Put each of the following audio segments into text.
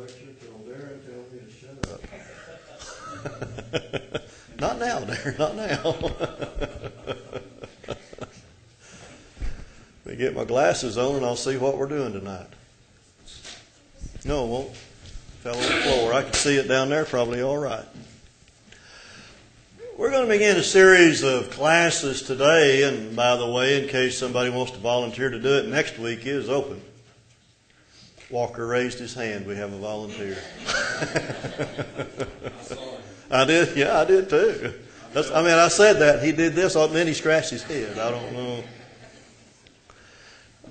lecture till Darren tells me to shut up. Not now, Darren, not now. Let me get my glasses on and I'll see what we're doing tonight. No, it won't. Fell on the floor. I can see it down there probably all right. We're going to begin a series of classes today, and by the way, in case somebody wants to volunteer to do it, next week is open. Walker raised his hand. We have a volunteer. I did? Yeah, I did too. I said that. He did this, and then he scratched his head. I don't know.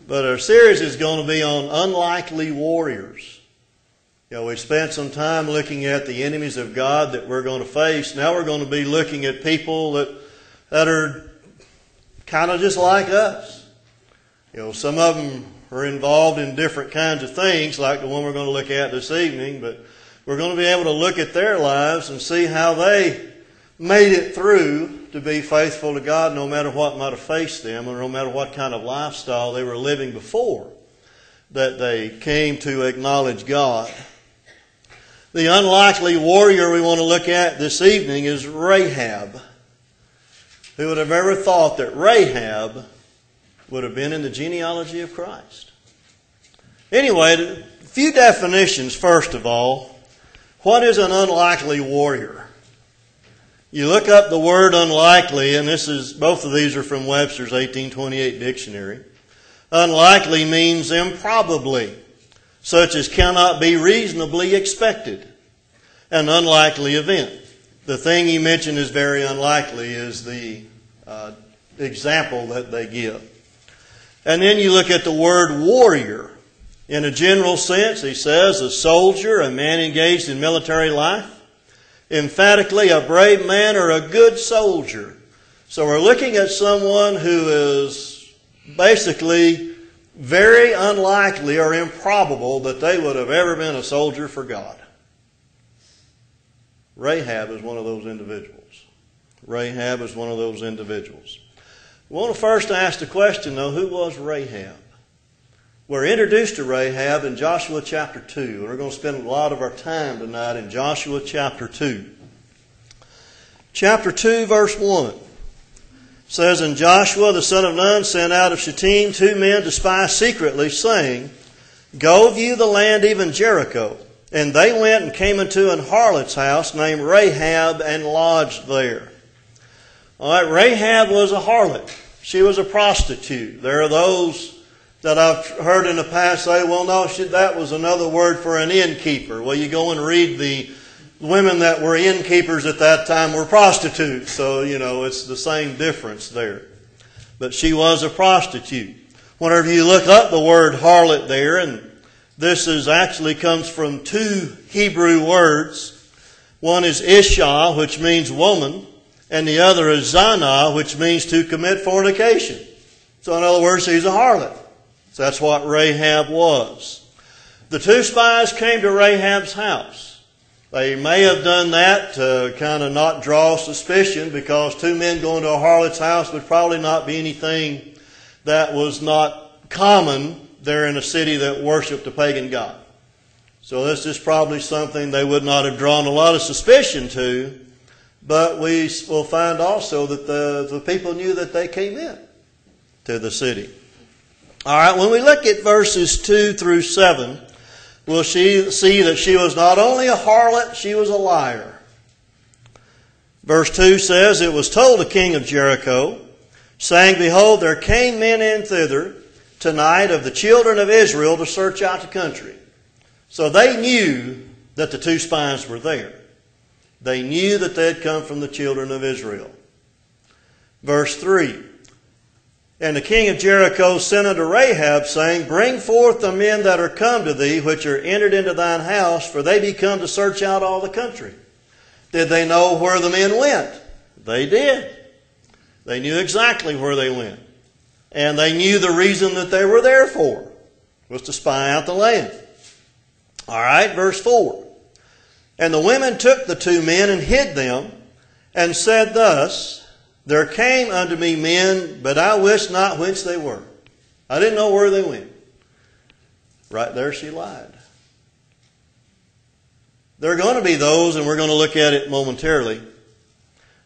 But our series is going to be on unlikely warriors. We spent some time looking at the enemies of God that we're going to face. Now we're going to be looking at people that are kind of just like us. Some of them are involved in different kinds of things, like the one we're going to look at this evening. But we're going to be able to look at their lives and see how they made it through to be faithful to God, no matter what might have faced them, or no matter what kind of lifestyle they were living before that they came to acknowledge God. The unlikely warrior we want to look at this evening is Rehab. Who would have ever thought that Rehab would have been in the genealogy of Christ? Anyway, a few definitions first of all. What is an unlikely warrior? You look up the word unlikely, and both of these are from Webster's 1828 dictionary. Unlikely means improbably, such as cannot be reasonably expected. An unlikely event. The thing he mentioned is very unlikely is the example that they give. And then you look at the word warrior. In a general sense, he says a soldier, a man engaged in military life. Emphatically, a brave man or a good soldier. So we're looking at someone who is basically very unlikely or improbable that they would have ever been a soldier for God. Rehab is one of those individuals. Rehab is one of those individuals. We want to first ask the question, though, who was Rehab? We're introduced to Rehab in Joshua chapter 2. And we're going to spend a lot of our time tonight in Joshua chapter 2. Chapter 2, verse 1. Says, And Joshua the son of Nun sent out of Shittim 2 men to spy secretly, saying, Go view the land, even Jericho. And they went and came into an harlot's house named Rehab and lodged there. All right, Rahab was a harlot. She was a prostitute. There are those that I've heard in the past say, well, no, that was another word for an innkeeper. Well, you go and read the women that were innkeepers at that time were prostitutes. So, it's the same difference there. But she was a prostitute. Whenever you look up the word harlot there, and this actually comes from 2 Hebrew words. One is Isha, which means woman, and the other is Zana, which means to commit fornication. So in other words, she's a harlot. So that's what Rehab was. The 2 spies came to Rahab's house. They may have done that to kind of not draw suspicion, because 2 men going to a harlot's house would probably not be anything that was not common there in a city that worshipped a pagan god. So this is probably something they would not have drawn a lot of suspicion to. But we will find also that the people knew that they came in to the city. All right, when we look at verses 2 through 7, we'll see that she was not only a harlot, she was a liar. Verse 2 says, It was told the king of Jericho, saying, Behold, there came men in thither tonight of the children of Israel to search out the country. So they knew that the 2 spies were there. They knew that they had come from the children of Israel. Verse 3. And the king of Jericho sent unto Rahab, saying, Bring forth the men that are come to thee, which are entered into thine house, for they be come to search out all the country. Did they know where the men went? They did. They knew exactly where they went. And they knew the reason that they were there for, was to spy out the land. All right, verse 4. And the women took the 2 men and hid them, and said thus, There came unto me men, but I wist not whence they were. I didn't know where they went. Right there she lied. There are going to be those, and we're going to look at it momentarily,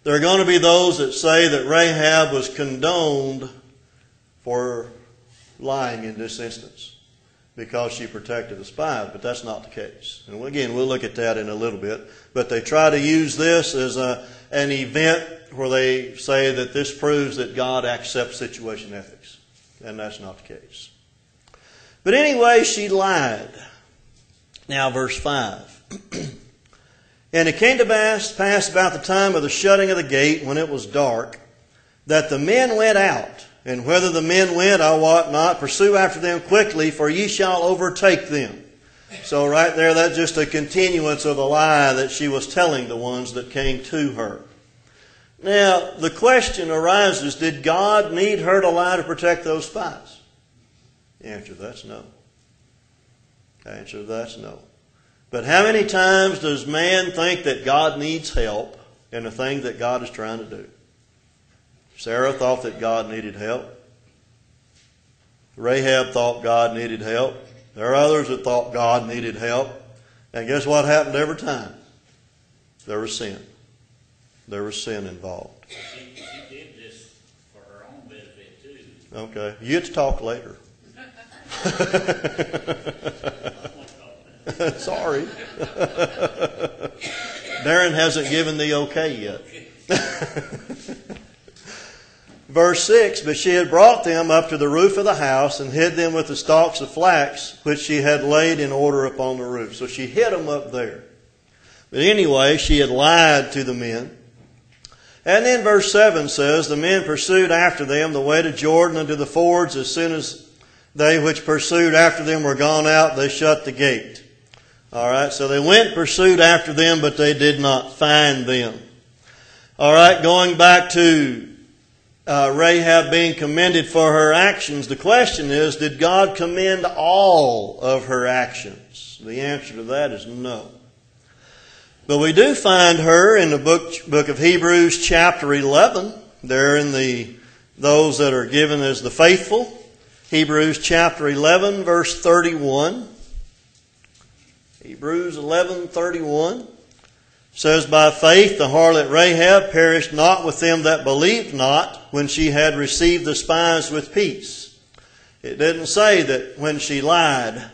there are going to be those that say that Rahab was condoned for lying in this instance because she protected the spies, but that's not the case. And again, we'll look at that in a little bit. But they try to use this as an event where they say that this proves that God accepts situation ethics. And that's not the case. But anyway, she lied. Now, verse 5. And it came to pass about the time of the shutting of the gate, when it was dark, that the men went out. And whither the men went, I wot not. Pursue after them quickly, for ye shall overtake them. So right there, that's just a continuance of the lie that she was telling the ones that came to her. Now, the question arises, did God need her to lie to protect those spies? The answer to that's no. The answer to that's no. But how many times does man think that God needs help in the thing that God is trying to do? Sarah thought that God needed help. Rahab thought God needed help. There are others that thought God needed help. And guess what happened every time? There was sin. There was sin involved. She did this for her own benefit too. Okay. You get to talk later. Sorry. Darren hasn't given the okay yet. Verse 6, but she had brought them up to the roof of the house and hid them with the stalks of flax, which she had laid in order upon the roof. So she hid them up there. But anyway, she had lied to the men. And then verse 7 says, the men pursued after them the way to Jordan unto the fords. As soon as they which pursued after them were gone out, they shut the gate. All right, so they went and pursued after them, but they did not find them. All right, going back to Rahab being commended for her actions, the question is, did God commend all of her actions? The answer to that is no. But we do find her in the book of Hebrews chapter 11. There in those that are given as the faithful. Hebrews chapter 11 verse 31. Hebrews 11:31 says, by faith the harlot Rahab perished not with them that believed not, when she had received the spies with peace. It didn't say that when she lied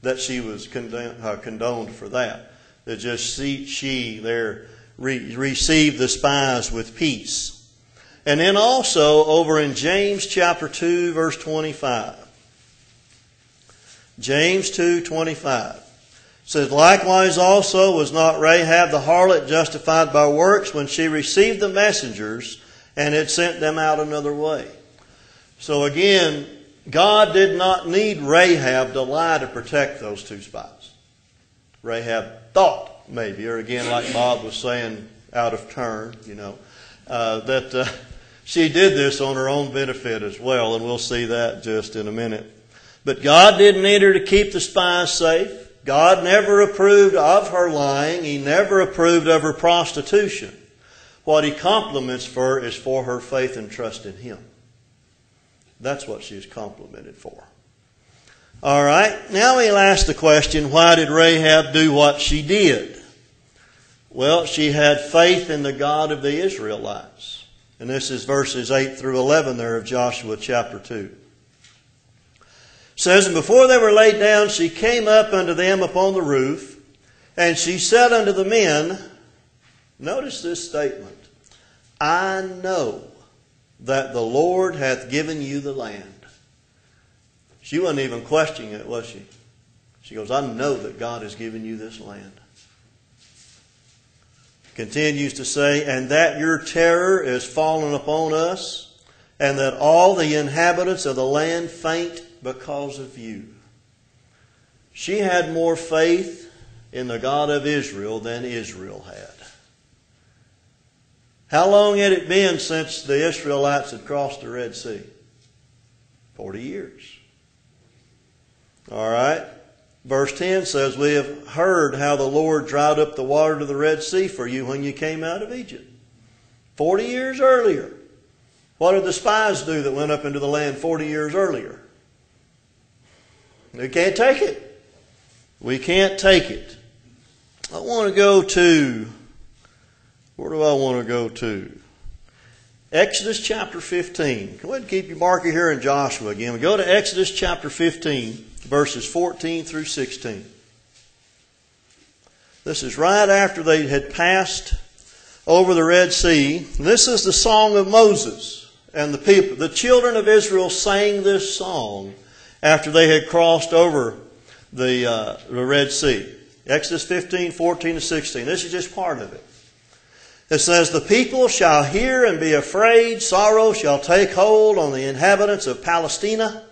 that she was condoned for that. It just she there received the spies with peace. And then also over in James chapter 2 verse 25. James 2:25. Says, likewise also was not Rahab the harlot justified by works when she received the messengers and had sent them out another way. So again, God did not need Rahab to lie to protect those two spies. Rahab thought maybe, or again like Bob was saying out of turn, that she did this on her own benefit as well, and we'll see that just in a minute. But God didn't need her to keep the spies safe. God never approved of her lying. He never approved of her prostitution. What He compliments for is for her faith and trust in Him. That's what she's complimented for. All right, now we'll ask the question, why did Rahab do what she did? Well, she had faith in the God of the Israelites. And this is verses 8 through 11 there of Joshua chapter 2. It says, and before they were laid down, she came up unto them upon the roof, and she said unto the men, notice this statement, I know that the Lord hath given you the land. She wasn't even questioning it, was she? She goes, I know that God has given you this land. Continues to say, and that your terror is fallen upon us, and that all the inhabitants of the land faint because of you. She had more faith in the God of Israel than Israel had. How long had it been since the Israelites had crossed the Red Sea? 40 years. All right. Verse 10 says, we have heard how the Lord dried up the water of the Red Sea for you when you came out of Egypt. 40 years earlier. What did the spies do that went up into the land 40 years earlier? We can't take it. We can't take it. I want to go to, where do I want to go to? Exodus chapter 15. Go ahead and keep your marker here in Joshua again. We go to Exodus chapter 15, verses 14 through 16. This is right after they had passed over the Red Sea. This is the song of Moses and the people. The children of Israel sang this song after they had crossed over the Red Sea. Exodus 15, 14 to 16. This is just part of it. It says, "The people shall hear and be afraid. Sorrow shall take hold on the inhabitants of Palestina.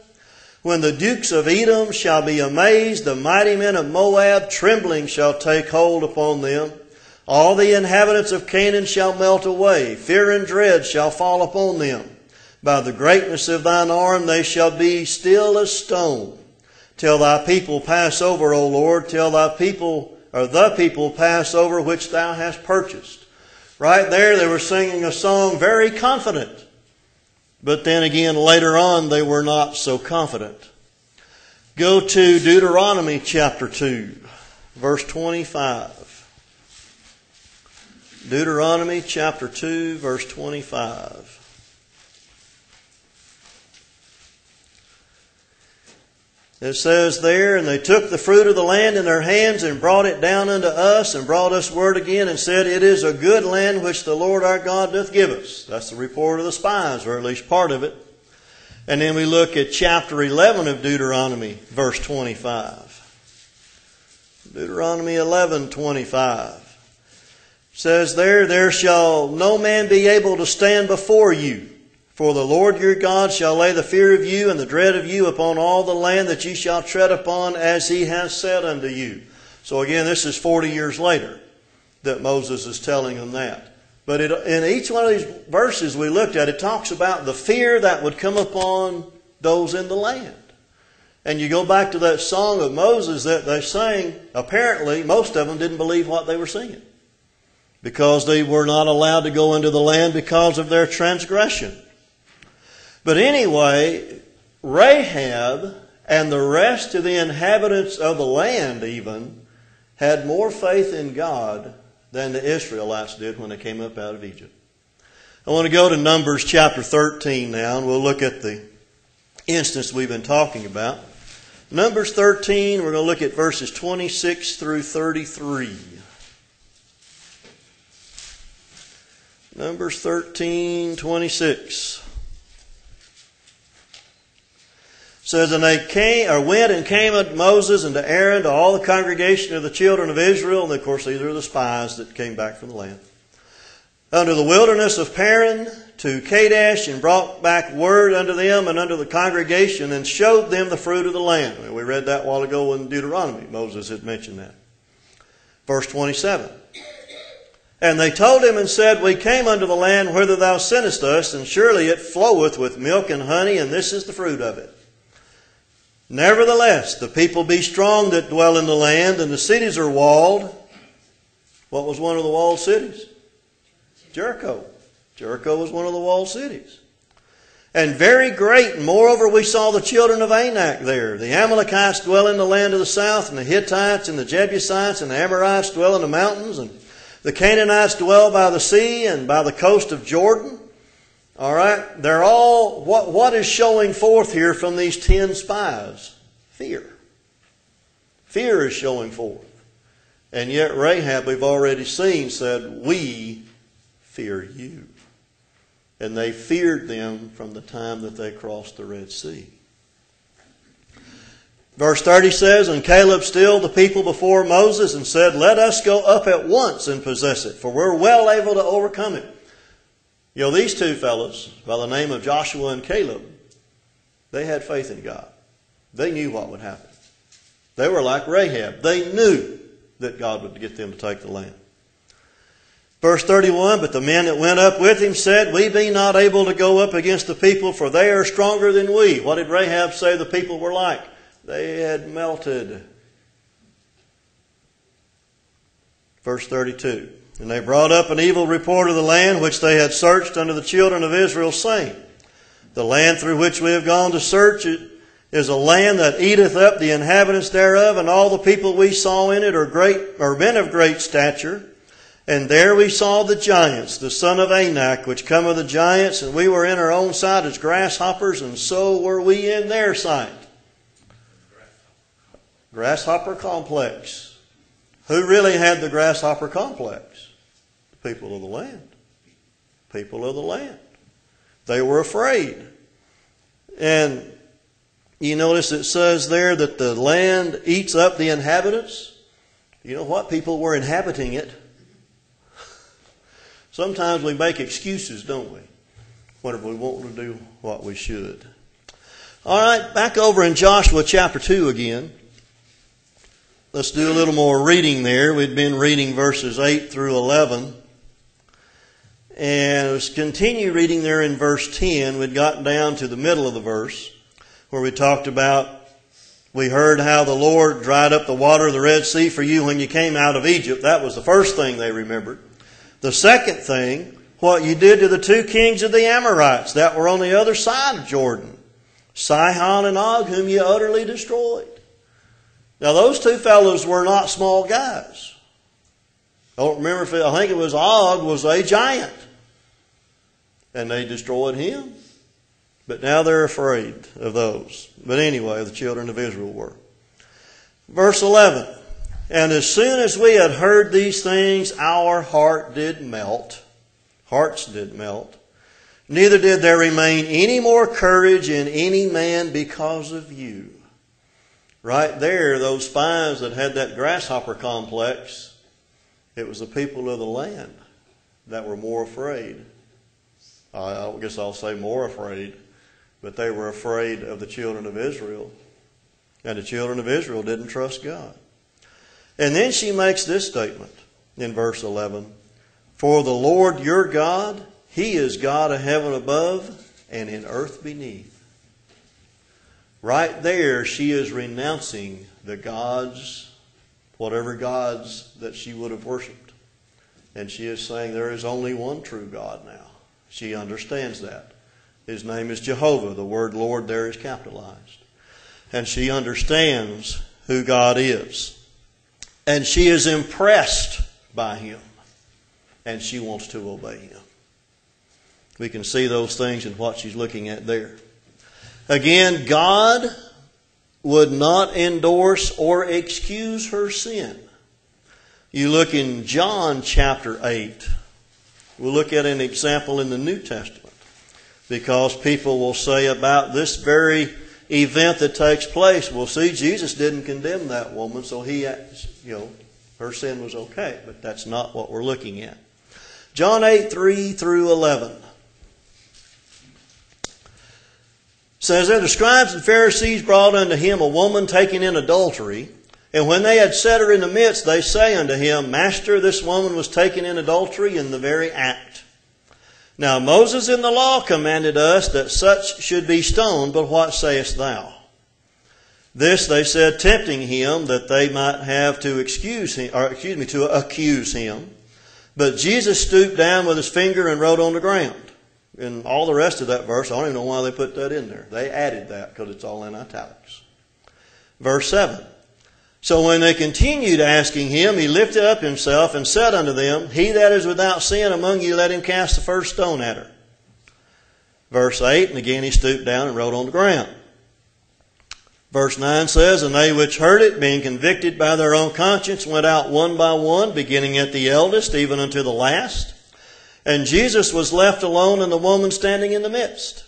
When the dukes of Edom shall be amazed, the mighty men of Moab, trembling shall take hold upon them. All the inhabitants of Canaan shall melt away. Fear and dread shall fall upon them. By the greatness of thine arm they shall be still as stone. Till thy people pass over, O Lord, till thy people, or the people pass over which thou hast purchased." Right there they were singing a song very confident. But then again later on they were not so confident. Go to Deuteronomy chapter 2, verse 25. Deuteronomy chapter 2, verse 25. It says there, "And they took the fruit of the land in their hands and brought it down unto us, and brought us word again and said, It is a good land which the Lord our God doth give us." That's the report of the spies, or at least part of it. And then we look at chapter 11 of Deuteronomy, verse 25. Deuteronomy 11:25. Says there, "There shall no man be able to stand before you. For the Lord your God shall lay the fear of you and the dread of you upon all the land that ye shall tread upon, as he has said unto you." So again, this is 40 years later that Moses is telling them that. But in each one of these verses we looked at, it talks about the fear that would come upon those in the land. And you go back to that song of Moses that they sang, apparently most of them didn't believe what they were singing, because they were not allowed to go into the land because of their transgression. But anyway, Rehab and the rest of the inhabitants of the land even had more faith in God than the Israelites did when they came up out of Egypt. I want to go to Numbers chapter 13 now, and we'll look at the instance we've been talking about. Numbers 13, we're going to look at verses 26 through 33. Numbers 13:26. Says, "And they went and came unto Moses and to Aaron, to all the congregation of the children of Israel," and of course these are the spies that came back from the land, "unto the wilderness of Paran, to Kadesh, and brought back word unto them and unto the congregation, and showed them the fruit of the land." We read that a while ago in Deuteronomy. Moses had mentioned that. Verse 27. "And they told him and said, We came unto the land whither thou sentest us, and surely it floweth with milk and honey, and this is the fruit of it. Nevertheless, the people be strong that dwell in the land, and the cities are walled." What was one of the walled cities? Jericho. Jericho was one of the walled cities. "And very great, and moreover we saw the children of Anak there. The Amalekites dwell in the land of the south, and the Hittites, and the Jebusites, and the Amorites dwell in the mountains, and the Canaanites dwell by the sea and by the coast of Jordan." All right, they're all, what is showing forth here from these 10 spies? Fear. Fear is showing forth. And yet Rehab, we've already seen, said, "We fear you." And they feared them from the time that they crossed the Red Sea. Verse 30 says, "And Caleb stilled the people before Moses and said, Let us go up at once and possess it, for we're well able to overcome it." You know, these two fellows, by the name of Joshua and Caleb, they had faith in God. They knew what would happen. They were like Rehab. They knew that God would get them to take the land. Verse 31, "But the men that went up with him said, We be not able to go up against the people, for they are stronger than we." What did Rehab say the people were like? They had melted. Verse 32, "And they brought up an evil report of the land which they had searched unto the children of Israel, saying, The land through which we have gone to search it is a land that eateth up the inhabitants thereof, and all the people we saw in it are men of great stature. And there we saw the giants, the son of Anak, which come of the giants, and we were in our own sight as grasshoppers, and so were we in their sight. Grasshopper complex. Who really had the grasshopper complex? The people of the land. People of the land. They were afraid. And you notice it says there that the land eats up the inhabitants. You know what? People were inhabiting it. Sometimes we make excuses, don't we? Whenever we want to do what we should. All right, back over in Joshua chapter 2 again. Let's do a little more reading there. We'd been reading verses 8 through 11. And let's continue reading there in verse 10. We'd gotten down to the middle of the verse where we talked about, we heard how the Lord dried up the water of the Red Sea for you when you came out of Egypt. That was the first thing they remembered. The second thing, what you did to the two kings of the Amorites that were on the other side of Jordan, Sihon and Og, whom you utterly destroyed. Now those two fellows were not small guys. I don't remember if I think it was Og was a giant. And they destroyed him. But now they're afraid of those. But anyway, the children of Israel were. Verse 11. And as soon as we had heard these things, our heart did melt. Hearts did melt. Neither did there remain any more courage in any man because of you. Right there, those spies that had that grasshopper complex, it was the people of the land that were more afraid. I guess I'll say more afraid. But they were afraid of the children of Israel. And the children of Israel didn't trust God. And then she makes this statement in verse 11. For the Lord your God, He is God of heaven above and in earth beneath. Right there, she is renouncing the gods, whatever gods that she would have worshipped. And she is saying there is only one true God now. She understands that. His name is Jehovah. The word Lord there is capitalized. And she understands who God is. And she is impressed by Him. And she wants to obey Him. We can see those things in what she's looking at there. Again, God would not endorse or excuse her sin. You look in John chapter 8. We'll look at an example in the New Testament. Because people will say about this very event that takes place, well, see, Jesus didn't condemn that woman, so her sin was okay. But that's not what we're looking at. John 8, 3 through 11. Says there, the scribes and Pharisees brought unto him a woman taken in adultery. And when they had set her in the midst, they say unto him, Master, this woman was taken in adultery in the very act. Now Moses in the law commanded us that such should be stoned, but what sayest thou? This they said, tempting him, that they might have to accuse him. But Jesus stooped down with his finger and wrote on the ground. And all the rest of that verse, I don't even know why they put that in there. They added that because it's all in italics. Verse 7. So when they continued asking him, he lifted up himself and said unto them, He that is without sin among you, let him cast the first stone at her. Verse 8, and again he stooped down and wrote on the ground. Verse 9 says, And they which heard it, being convicted by their own conscience, went out one by one, beginning at the eldest, even unto the last. And Jesus was left alone, and the woman standing in the midst.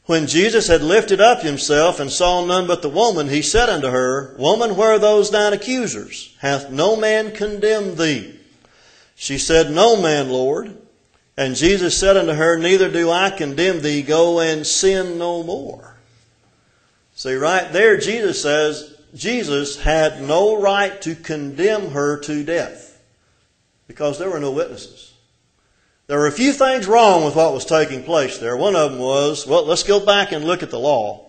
When Jesus had lifted up himself and saw none but the woman, he said unto her, Woman, where are those thine accusers? Hath no man condemned thee? She said, No man, Lord. And Jesus said unto her, Neither do I condemn thee. Go and sin no more. See, right there, Jesus says, Jesus had no right to condemn her to death because there were no witnesses. There were a few things wrong with what was taking place there. One of them was, well, let's go back and look at the law.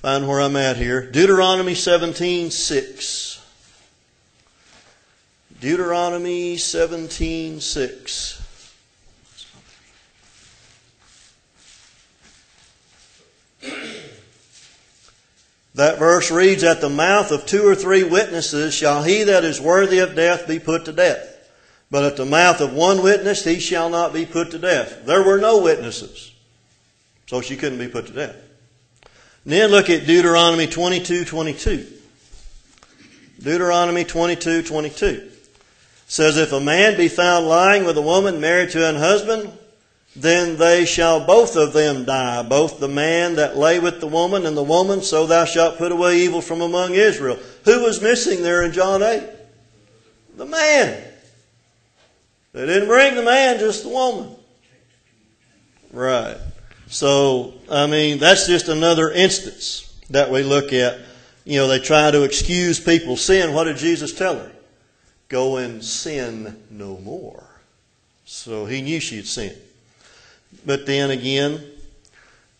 Find where I'm at here. Deuteronomy 17:6. Deuteronomy 17:6. That verse reads, at the mouth of 2 or 3 witnesses shall he that is worthy of death be put to death. But at the mouth of 1 witness he shall not be put to death. There were no witnesses, so she couldn't be put to death. And then look at Deuteronomy 22:22. Deuteronomy 22:22 says, if a man be found lying with a woman married to an husband, then they shall both of them die, both the man that lay with the woman and the woman, so thou shalt put away evil from among Israel. Who was missing there in John 8? The man. They didn't bring the man, just the woman. Right. So, that's just another instance that we look at. They try to excuse people's sin. What did Jesus tell her? Go and sin no more. So he knew she'd sinned. But then again,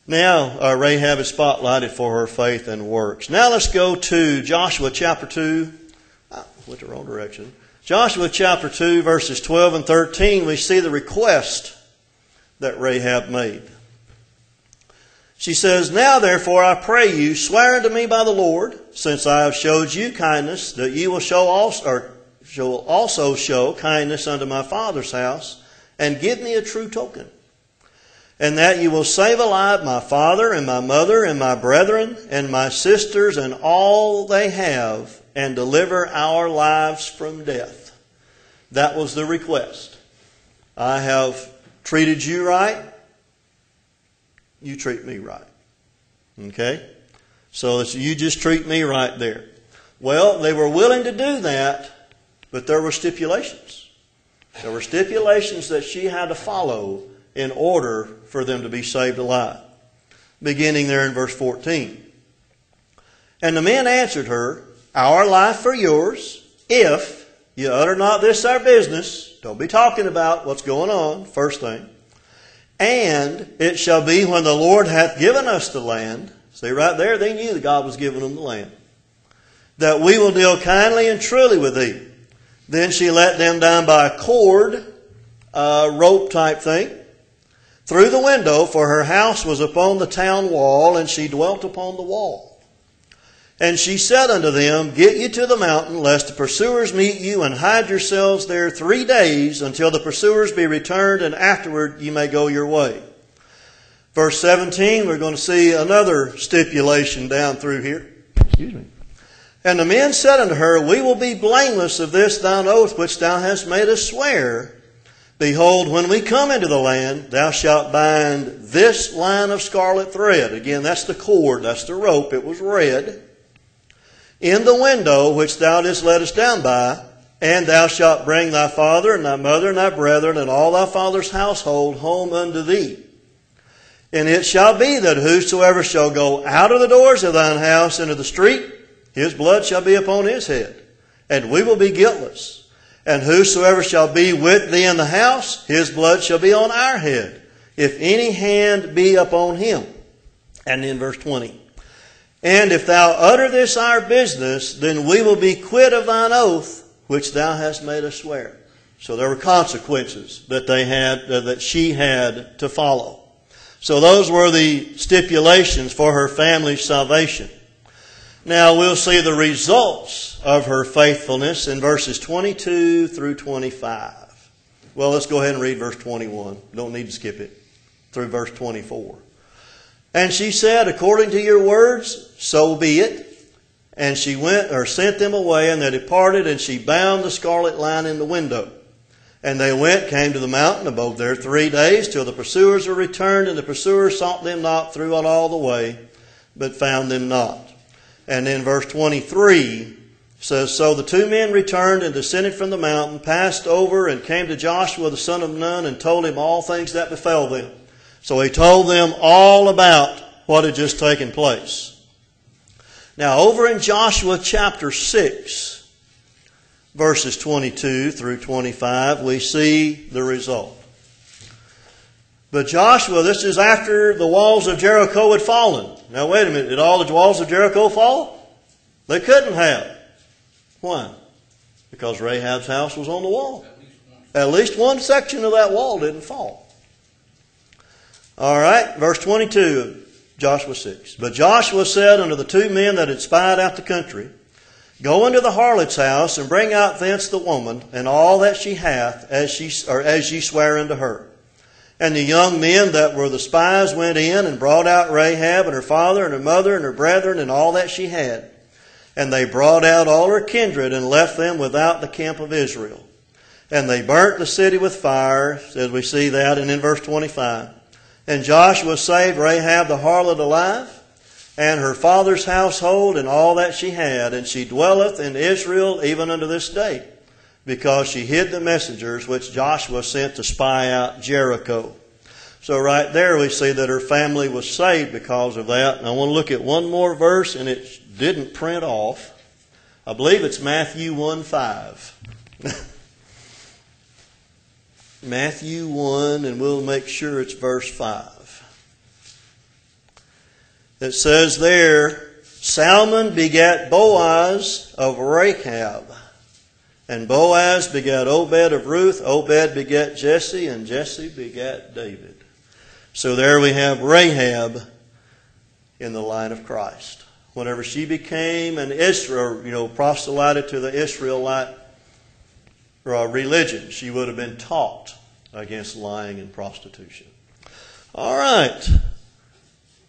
now Rahab is spotlighted for her faith and works. Now let's go to Joshua chapter 2. Went the wrong direction. Joshua chapter 2, verses 12 and 13, we see the request that Rahab made. She says, now therefore I pray you, swear unto me by the Lord, since I have showed you kindness, that you will also show kindness unto my father's house, and give me a true token. And that you will save alive my father and my mother and my brethren and my sisters and all they have, and deliver our lives from death. That was the request. I have treated you right. You treat me right. Okay? So you just treat me right there. Well, they were willing to do that, but there were stipulations. There were stipulations that she had to follow in order for them to be saved alive. Beginning there in verse 14. And the men answered her, our life for yours, if you utter not this our business. Don't be talking about what's going on, first thing. And it shall be when the Lord hath given us the land. See, right there, they knew that God was giving them the land. That we will deal kindly and truly with thee. Then she let them down by a cord, rope type thing, through the window, for her house was upon the town wall, and she dwelt upon the wall. And she said unto them, get you to the mountain, lest the pursuers meet you, and hide yourselves there 3 days, until the pursuers be returned, and afterward you may go your way. Verse 17, we're going to see another stipulation down through here. Excuse me. And the men said unto her, we will be blameless of this thine oath which thou hast made us swear. Behold, when we come into the land, thou shalt bind this line of scarlet thread. Again, that's the cord, that's the rope. It was red. In the window which thou didst let us down by, and thou shalt bring thy father and thy mother and thy brethren and all thy father's household home unto thee. And it shall be that whosoever shall go out of the doors of thine house into the street, his blood shall be upon his head, and we will be guiltless. And whosoever shall be with thee in the house, his blood shall be on our head, if any hand be upon him. And in verse 20, and if thou utter this our business, then we will be quit of thine oath, which thou hast made us swear. So there were consequences that she had to follow. So those were the stipulations for her family's salvation. Now we'll see the results of her faithfulness in verses 22 through 25. Well, let's go ahead and read verse 21. Don't need to skip it. Through verse 24. And she said, according to your words, so be it. And she sent them away, and they departed, and she bound the scarlet line in the window. And they came to the mountain, abode there 3 days, till the pursuers were returned, and the pursuers sought them not throughout all the way, but found them not. And then verse 23 says, so the 2 men returned and descended from the mountain, passed over, and came to Joshua the son of Nun, and told him all things that befell them. So he told them all about what had just taken place. Now over in Joshua chapter 6, verses 22 through 25, we see the result. But Joshua, this is after the walls of Jericho had fallen. Now wait a minute, did all the walls of Jericho fall? They couldn't have. Why? Because Rahab's house was on the wall. At least one section of that wall didn't fall. All right, verse 22. Joshua 6. But Joshua said unto the two men that had spied out the country, Go into the harlot's house, and bring out thence the woman, and all that she hath, as ye swear unto her. And the young men that were the spies went in, and brought out Rahab, and her father, and her mother, and her brethren, and all that she had. And they brought out all her kindred, and left them without the camp of Israel. And they burnt the city with fire, as we see that in verse 25. And Joshua saved Rahab the harlot alive, and her father's household, and all that she had. And she dwelleth in Israel even unto this day, because she hid the messengers which Joshua sent to spy out Jericho. So right there we see that her family was saved because of that. And I want to look at one more verse, and it didn't print off. I believe it's Matthew 1:5. Matthew 1, and we'll make sure it's verse 5. It says there, Salmon begat Boaz of Rehab, and Boaz begat Obed of Ruth, Obed begat Jesse, and Jesse begat David. So there we have Rahab in the line of Christ. Whenever she became an Israel, proselyted to the Israelite religion, she would have been taught against lying and prostitution. All right.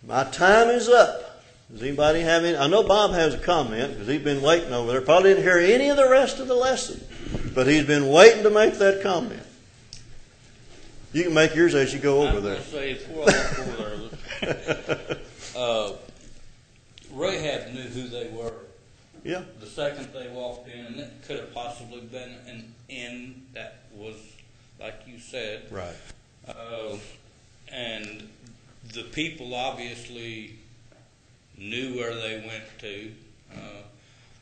My time is up. Does anybody have any? I know Bob has a comment because he's been waiting over there. Probably didn't hear any of the rest of the lesson, but he's been waiting to make that comment. You can make yours as you go over there. Say before I go there, Rahab knew who they were. Yeah. The second they walked in, and it could have possibly been an inn that was, like you said. Right. And the people obviously knew where they went to.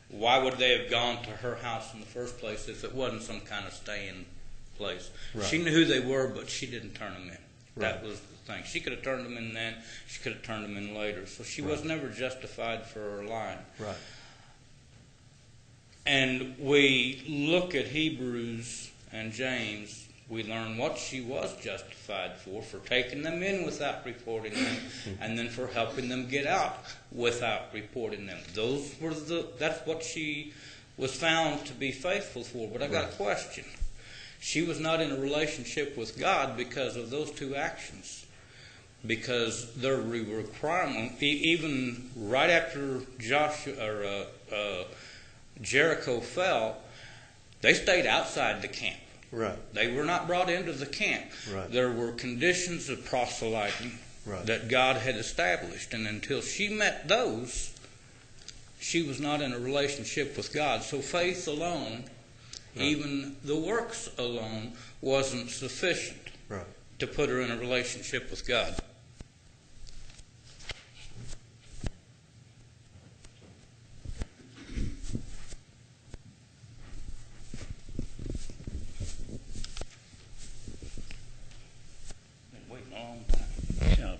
Why would they have gone to her house in the first place if it wasn't some kind of staying place? Right. She knew who they were, but she didn't turn them in. Right. That was the thing. She could have turned them in then. She could have turned them in later. So she was never justified for her lying. Right. And we look at Hebrews and James, we learn what she was justified for taking them in without reporting them, and then for helping them get out without reporting them. That's what she was found to be faithful for. But I got a question. She was not in a relationship with God because of those two actions. Because their requirement, even right after Jericho fell, they stayed outside the camp. Right. They were not brought into the camp. Right. There were conditions of proselyting that God had established, and until she met those, she was not in a relationship with God. So faith alone, even the works alone, wasn't sufficient to put her in a relationship with God.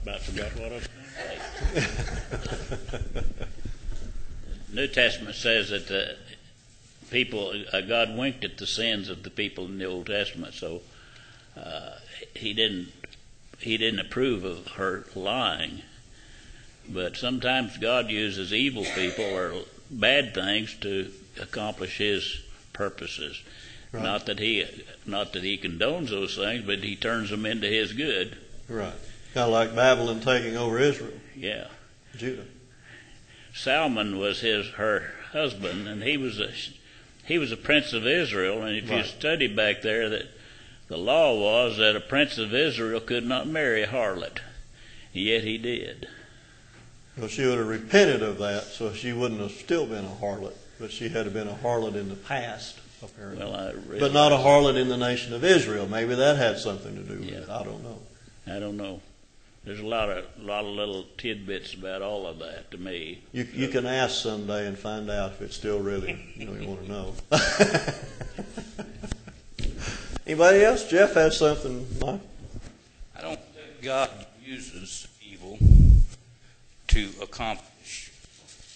About forgot what I was going to say. The New Testament says that God winked at the sins of the people in the Old Testament, so he didn't approve of her lying. But sometimes God uses evil people or bad things to accomplish His purposes. Right. Not that he condones those things, but He turns them into His good. Right. Kind of like Babylon taking over Israel. Yeah. Judah. Salmon was her husband, and he was a prince of Israel. And if you study back there, that the law was that a prince of Israel could not marry a harlot, yet he did. Well, she would have repented of that, so she wouldn't have still been a harlot, but she had been a harlot in the past, apparently. Well, but not a harlot in the nation of Israel. Maybe that had something to do with it. I don't know. I don't know. There's a lot of little tidbits about all of that to me. You can ask someday and find out if it's still really, you want to know. Anybody else? Jeff has something, Mike? I don't think God uses evil to accomplish,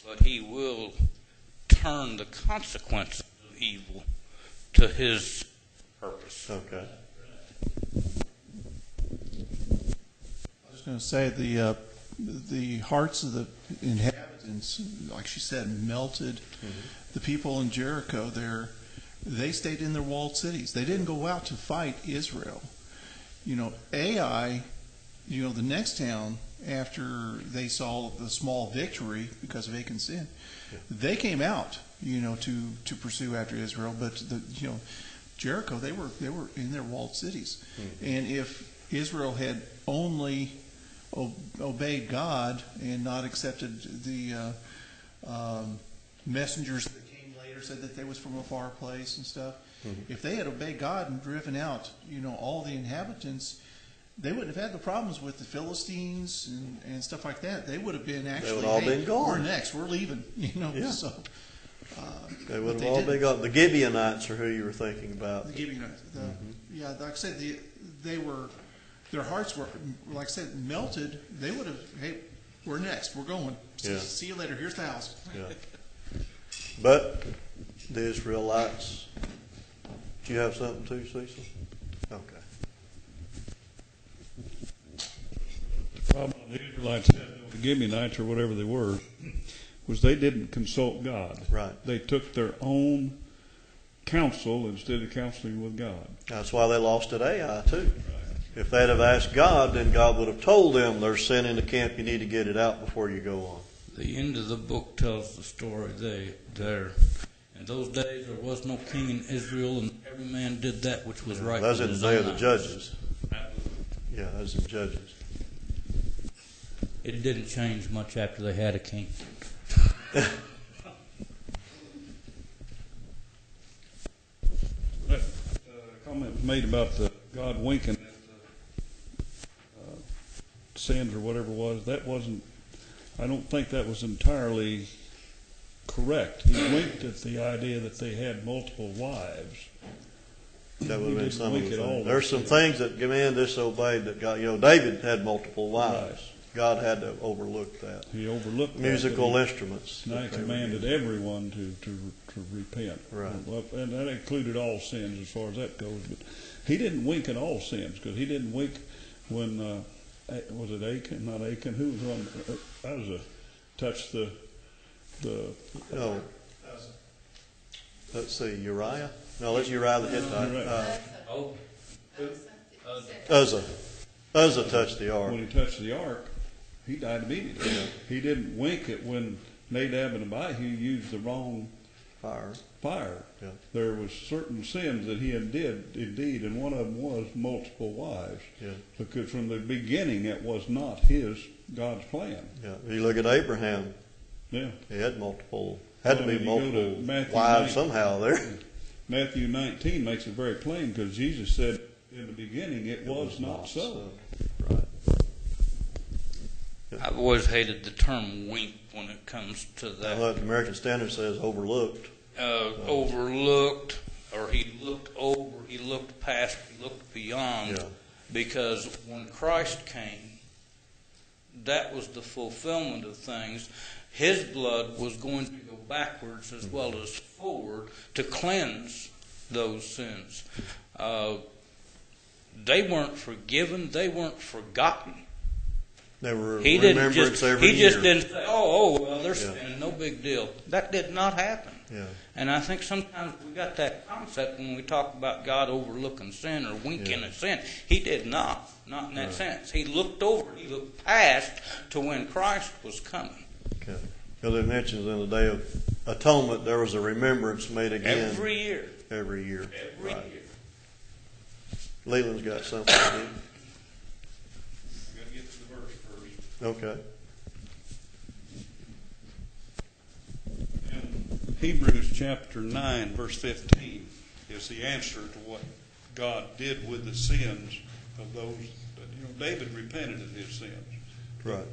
but He will turn the consequences of evil to His purpose. Okay. I was going to say the hearts of the inhabitants, like she said, melted. The people in Jericho there, they stayed in their walled cities. They didn't go out to fight Israel. Ai, the next town, after they saw the small victory because of Achan's sin, they came out, to pursue after Israel. But Jericho, they were in their walled cities. And if Israel had only obeyed God and not accepted the messengers that came later, said that they was from a far place and stuff, if they had obeyed God and driven out, all the inhabitants, they wouldn't have had the problems with the Philistines and stuff like that. They would have been actually, they would all been gone. We're next. We're leaving. So they would have all been gone. The Gibeonites are who you were thinking about. The Gibeonites. Yeah, like I said, their hearts were, like I said, melted. They would have, hey, we're next. We're going. See you later. Here's the house. Yeah. But the Israelites. Do you have something too, Cecil? Okay. The problem the Israelites had, the Gibeonites or whatever they were, was they didn't consult God. Right. They took their own counsel instead of counseling with God. That's why they lost at Ai too. Right. If they'd have asked God, then God would have told them there's sin in the camp. You need to get it out before you go on. The end of the book tells the story there. In those days there was no king in Israel, and every man did that which was right. That was in the day of the eyes. Judges. Yeah, that was in Judges. It didn't change much after they had a king. That comment made about the God winking at the sins or whatever it was, that wasn't, I don't think that was entirely correct. He winked at the idea that they had multiple wives. That would have been some of the things. There's some things that man disobeyed that God, David had multiple wives. Right. God had to overlook that. He overlooked musical instruments. And he commanded everyone to repent. Right. And that included all sins as far as that goes. But he didn't wink at all sins, because he didn't wink when, was it Achan? Not Achan. Who was on? Uzzah touched the. No. Let's see, Uriah? No, that's Uriah the Hittite. Uzzah touched the ark. When he touched the ark, he died immediately. Yeah. He didn't wink at when Nadab and Abihu used the wrong fire. Yeah. There was certain sins that he did, indeed, and one of them was multiple wives. Yeah. Because from the beginning, it was not God's plan. Yeah. You look at Abraham. Yeah. He had multiple wives somehow there. Matthew 19 makes it very plain, because Jesus said in the beginning it was not so. Right. Yeah. I've always hated the term wink when it comes to that. Well, the American Standard says overlooked. Overlooked, or he looked over, he looked past, he looked beyond. Yeah. Because when Christ came, that was the fulfillment of things. His blood was going to go backwards as well as forward to cleanse those sins. They weren't forgiven. They weren't forgotten. They were He remembrance every year. He just didn't say, well, they're sinning, no big deal. That did not happen. Yeah. And I think sometimes we got that concept when we talk about God overlooking sin or winking at sin. He did not in that sense. He looked over, he looked past to when Christ was coming. Okay. Because it mentions in the Day of Atonement there was a remembrance made again. Every year. Every year. Every year. Leland's got something to do. I've got to get to the verse first. Okay. In Hebrews chapter 9, verse 15 is the answer to what God did with the sins of those. David repented of his sins. Right.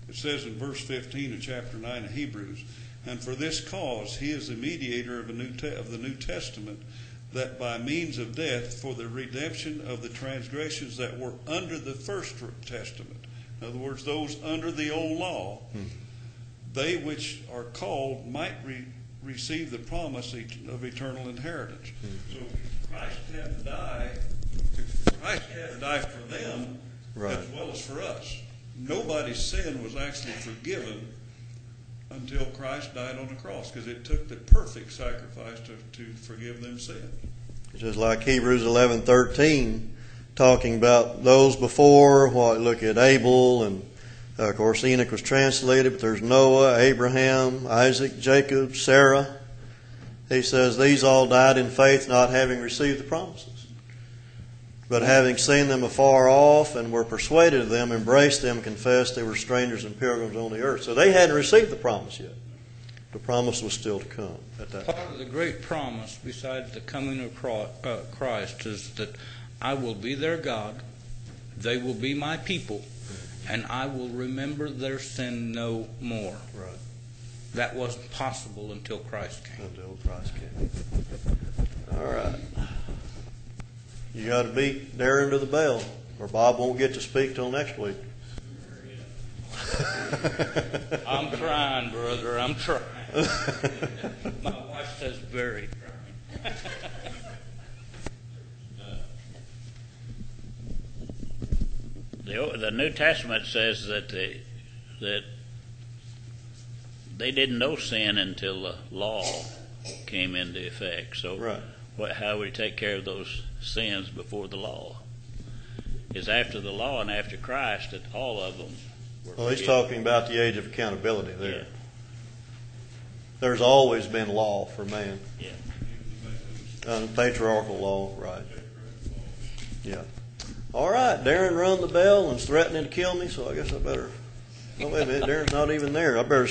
It says in verse 15 of chapter 9 of Hebrews, and for this cause he is the mediator of the New Testament, that by means of death for the redemption of the transgressions that were under the first testament. In other words, those under the old law, they which are called might receive the promise of eternal inheritance. So Christ had to die. Christ had to die for them as well as for us. nobody's sin was actually forgiven until Christ died on the cross, because it took the perfect sacrifice to forgive them sin. Just like Hebrews 11:13, talking about those before. Look at Abel, and of course Enoch was translated, but there's Noah, Abraham, Isaac, Jacob, Sarah. He says these all died in faith, not having received the promises, but having seen them afar off and were persuaded of them, embraced them, confessed they were strangers and pilgrims on the earth. So they hadn't received the promise yet. The promise was still to come at that time. Part of the great promise, besides the coming of Christ, is that I will be their God, they will be my people, and I will remember their sin no more. Right. That wasn't possible until Christ came. Until Christ came. All right. You got to beat Darren to the bell, or Bob won't get to speak till next week. I'm trying, brother. I'm trying. My wife says very trying. The New Testament says that they didn't know sin until the law came into effect. So right. How would he take care of those sins before the law? It's after the law and after Christ that all of them were Well, he's forgiven. talking about the age of accountability there. Yeah. There's always been law for man. Yeah. Patriarchal law, right. Yeah. All right, Darren rung the bell and is threatening to kill me, so I guess I better... Oh, wait a minute, Darren's not even there. I better